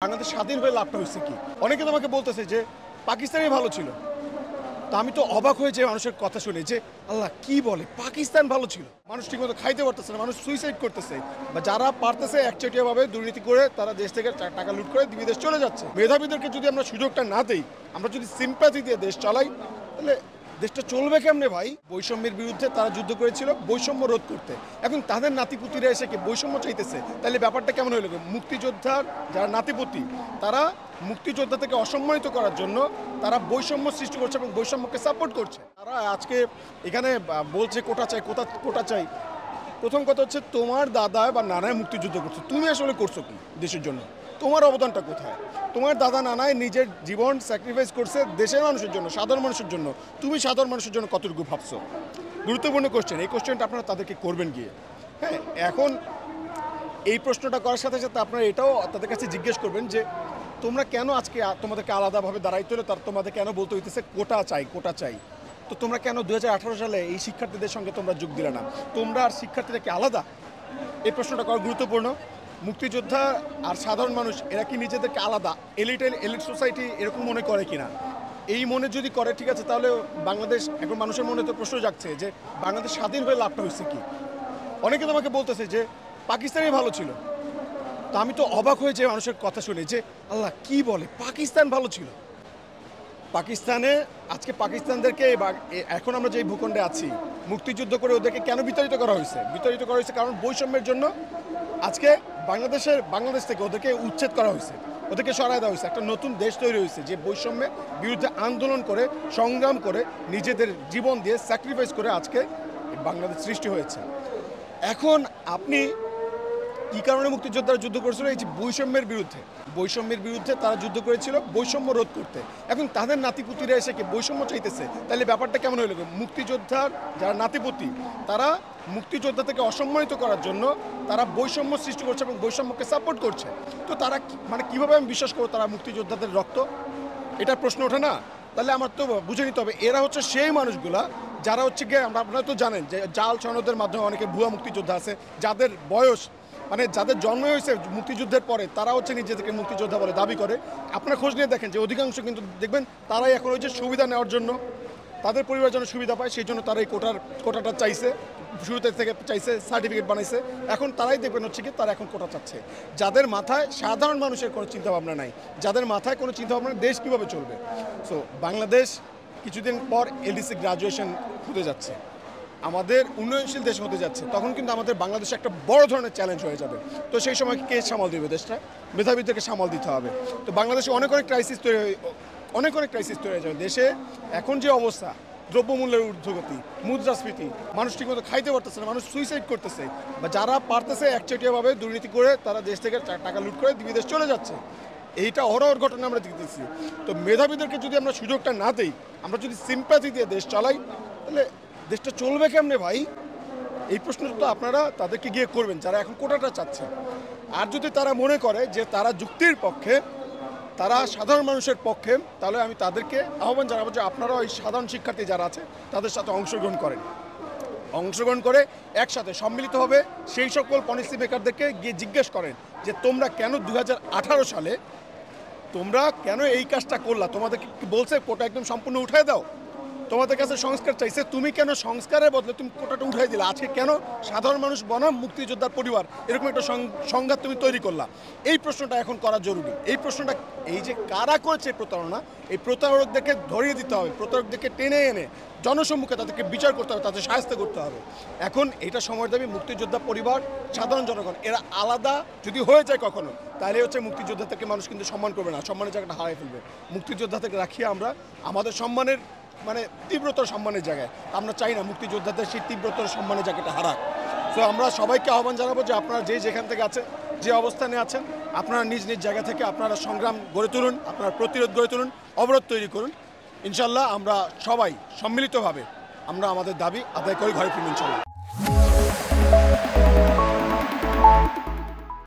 বাংলাদেশ স্বাধীন হয়ে লাভটা হচ্ছে কি? অনেকে তোমাকে বলতেছে যে পাকিস্তানই ভালো ছিল। তো আমি তো অবাক হয়ে যে মানুষের কথা শুনে যে আল্লাহ কি বলে পাকিস্তান ভালো ছিল। মানুষ ঠিকমতো খাইতে পারতেছে না, মানুষ সুইসাইড করতেছে, বা যারা পারতেছে একচেটিয়াভাবে দুর্নীতি করে তারা দেশ থেকে টাকা লুট করে বিদেশ চলে যাচ্ছে। মেধাবীদেরকে যদি আমরা সুযোগটা না দেই, আমরা যদি সিম্প্যাথি দিয়ে দেশ চালাই, তাহলে দেশটা চলবে কেমনে ভাই? বৈষম্যের বিরুদ্ধে তারা যুদ্ধ করেছিল বৈষম্য রোধ করতে। এখন তাদের নাতিপুতিরা এসে কি বৈষম্য চাইতেছে, তাহলে ব্যাপারটা কেমন হইল? মুক্তিযোদ্ধার যারা নাতিপুতি, তারা মুক্তিযোদ্ধা থেকে অসম্মানিত করার জন্য তারা বৈষম্য সৃষ্টি করছে এবং বৈষম্যকে সাপোর্ট করছে। তারা আজকে এখানে বলছে কোটা চাই, কোটা চাই। প্রথম কথা হচ্ছে, তোমার দাদা বা নানায় মুক্তিযুদ্ধ করছে, তুমি আসলে করছো কি দেশের জন্য? তোমার অবদানটা কোথায়? তোমার দাদা নানায় নিজের জীবন স্যাক্রিফাইস করছে দেশের মানুষের জন্য, সাধারণ মানুষের জন্য। তুমি সাধারণ মানুষের জন্য কতটুকু ভাবছো? গুরুত্বপূর্ণ কোশ্চেন। এই কোশ্চেনটা আপনারা তাদেরকে করবেন গিয়ে। হ্যাঁ, এখন এই প্রশ্নটা করার সাথে সাথে আপনারা এটাও তাদের কাছে জিজ্ঞেস করবেন যে তোমরা কেন আজকে তোমাদেরকে আলাদাভাবে দাঁড়াইতে হলো, তার তোমাদের কেন বলতে হইতেছে কোটা চাই, কোটা চাই? তো তোমরা কেন 2018 সালে এই শিক্ষার্থীদের সঙ্গে তোমরা যোগ দিলে না? তোমরা আর শিক্ষার্থীরা কি আলাদা? এই প্রশ্নটা করা গুরুত্বপূর্ণ। মুক্তিযোদ্ধা আর সাধারণ মানুষ এরা কি নিজেদেরকে আলাদা, এলিট সোসাইটি এরকম মনে করে কিনা? এই মনে যদি করে, ঠিক আছে, তাহলে বাংলাদেশ, এখন মানুষের মনে তো প্রশ্ন জাগছে যে বাংলাদেশ স্বাধীন হয়ে লাভটা হচ্ছে কি? অনেকে তোমাকে বলতেছে যে পাকিস্তানই ভালো ছিল। তো আমি তো অবাক হয়ে যে মানুষের কথা শুনে যে আল্লাহ কি বলে পাকিস্তান ভালো ছিল। পাকিস্তানে আজকে পাকিস্তানদেরকে এখন আমরা যে ভূখণ্ডে আছি, মুক্তিযুদ্ধ করে ওদেরকে কেন বিতাড়িত করা হয়েছে? বিতাড়িত করা হয়েছে কারণ বৈষম্যের জন্য। আজকে বাংলাদেশ থেকে ওদেরকে উচ্ছেদ করা হয়েছে, ওদেরকে সরায় দেওয়া হয়েছে। একটা নতুন দেশ তৈরি হয়েছে যে বৈষম্যের বিরুদ্ধে আন্দোলন করে, সংগ্রাম করে, নিজেদের জীবন দিয়ে স্যাক্রিফাইস করে আজকে বাংলাদেশ সৃষ্টি হয়েছে। এখন আপনি কী কারণে মুক্তিযোদ্ধারা যুদ্ধ করেছিল? এই যে বৈষম্যের বিরুদ্ধে তারা যুদ্ধ করেছিল বৈষম্য রোধ করতে। এখন তাদের নাতিপুতিরা এসে কি বৈষম্য চাইতেছে, তাহলে ব্যাপারটা কেমন হইল? মুক্তিযোদ্ধার যারা নাতিপুতি, তারা মুক্তিযোদ্ধা থেকে অসম্মানিত করার জন্য তারা বৈষম্য সৃষ্টি করছে এবং বৈষম্যকে সাপোর্ট করছে। তো তারা মানে কীভাবে আমি বিশ্বাস করবো তারা মুক্তিযোদ্ধাদের রক্ত? এটার প্রশ্ন ওঠে না? তাহলে আমার তো বুঝে নিতে হবে এরা হচ্ছে সেই মানুষগুলা যারা হচ্ছে গিয়ে, আপনারা তো জানেন যে জাল সনদের মাধ্যমে অনেকে ভুয়া মুক্তিযোদ্ধা আছে, যাদের বয়স মানে যাদের জন্ম হয়েছে মুক্তিযুদ্ধের পরে, তারা হচ্ছে নিজেদেরকে মুক্তিযোদ্ধা বলে দাবি করে। আপনারা খোঁজ নিয়ে দেখেন যে অধিকাংশ কিন্তু দেখবেন তারাই এখন ওই যে সুবিধা নেওয়ার জন্য, তাদের পরিবার যেন সুবিধা পায় সেই জন্য তারা এই কোটাটা চাইছে, শুরুতে থেকে চাইছে, সার্টিফিকেট বানাইছে। এখন তারাই দেখবেন হচ্ছে কি তারা এখন কোটা চাচ্ছে। যাদের মাথায় সাধারণ মানুষের কোনো চিন্তাভাবনা নাই, যাদের মাথায় কোনো চিন্তাভাবনা নেই দেশ কীভাবে চলবে। সো বাংলাদেশ কিছুদিন পর এলডিসি গ্রাজুয়েশন হতে যাচ্ছে, আমাদের উন্নয়নশীল দেশ হতে যাচ্ছে। তখন কিন্তু আমাদের বাংলাদেশে একটা বড় ধরনের চ্যালেঞ্জ হয়ে যাবে। তো সেই সময় কে সামাল দেবে দেশটা? মেধাবীদেরকে সামাল দিতে হবে। তো বাংলাদেশে অনেক ক্রাইসিস তৈরি হয়ে যাবে। দেশে এখন যে অবস্থা, দ্রব্যমূল্যের ঊর্ধ্বগতি, মুদ্রাস্ফীতি, মানুষ ঠিকমতো খাইতে পারতেছে না, মানুষ সুইসাইড করতেছে, বা যারা পারতেছে একচেটিয়াভাবে দুর্নীতি করে তারা দেশ থেকে টাকা লুট করে বিদেশ চলে যাচ্ছে। এইটা অহরহ ঘটনা আমরা দেখতেছি। তো মেধাবীদেরকে যদি আমরা সুযোগটা না দেই, আমরা যদি সিম্প্যাথি দিয়ে দেশ চালাই, তাহলে দেশটা চলবে কেমনে ভাই? এই প্রশ্নটা তো আপনারা তাদেরকে গিয়ে করবেন যারা এখন কোটাটা চাচ্ছে। আর যদি তারা মনে করে যে তারা যুক্তির পক্ষে, তারা সাধারণ মানুষের পক্ষে, তাহলে আমি তাদেরকে আহ্বান জানাবো যে আপনারা ওই সাধারণ শিক্ষার্থী যারা আছে তাদের সাথে অংশগ্রহণ করে একসাথে সম্মিলিতভাবে সেই সকল পলিসি মেকারদেরকে গিয়ে জিজ্ঞেস করেন যে তোমরা কেন 2018 সালে তোমরা কেন এই কাজটা করলা? তোমাদেরকে বলছে কোটা একদম সম্পূর্ণ উঠাই দাও, তোমাদের কাছে সংস্কার চাইছে, তুমি কেন সংস্কারের বদলে তুমি কোটাটা উঠাই দিলা? আজকে কেন সাধারণ মানুষ বনাম মুক্তিযোদ্ধার পরিবার এরকম একটা সংঘাত তুমি তৈরি করলা? এই প্রশ্নটা এখন করা জরুরি। এই প্রশ্নটা, এই যে কারা করেছে প্রতারণা, এই প্রতারকদেরকে ধরিয়ে দিতে হবে, প্রতারকদেরকে টেনে এনে জনসম্মুখে তাদেরকে বিচার করতে হবে, তাদের সাহায্য করতে হবে। এখন এটা সময়ের দাবি মুক্তিযোদ্ধা পরিবার, সাধারণ জনগণ এরা আলাদা যদি হয়ে যায় কখনো, তাহলে হচ্ছে মুক্তিযোদ্ধা থেকে মানুষ কিন্তু সম্মান করবে না, সম্মানের জায়গাটা হারিয়ে ফেলবে। মুক্তিযোদ্ধা থেকে রাখিয়ে আমরা আমাদের সম্মানের মানে তীব্রতর সম্মানের জায়গায়, আমরা চাই না মুক্তিযোদ্ধাদের সেই তীব্রতর সম্মানের জায়গাটা হারাক। তো আমরা সবাইকে আহ্বান জানাবো যে আপনারা যেখান থেকে আছেন, যে অবস্থানে আছেন, আপনারা নিজ নিজ জায়গা থেকে আপনারা সংগ্রাম গড়ে তুলুন, আপনারা প্রতিরোধ গড়ে তুলুন, অবরোধ তৈরি করুন। ইনশাল্লাহ আমরা সবাই সম্মিলিতভাবে আমরা আমাদের দাবি আদায় করে ঘরে ফিরব ইনশাল্লাহ।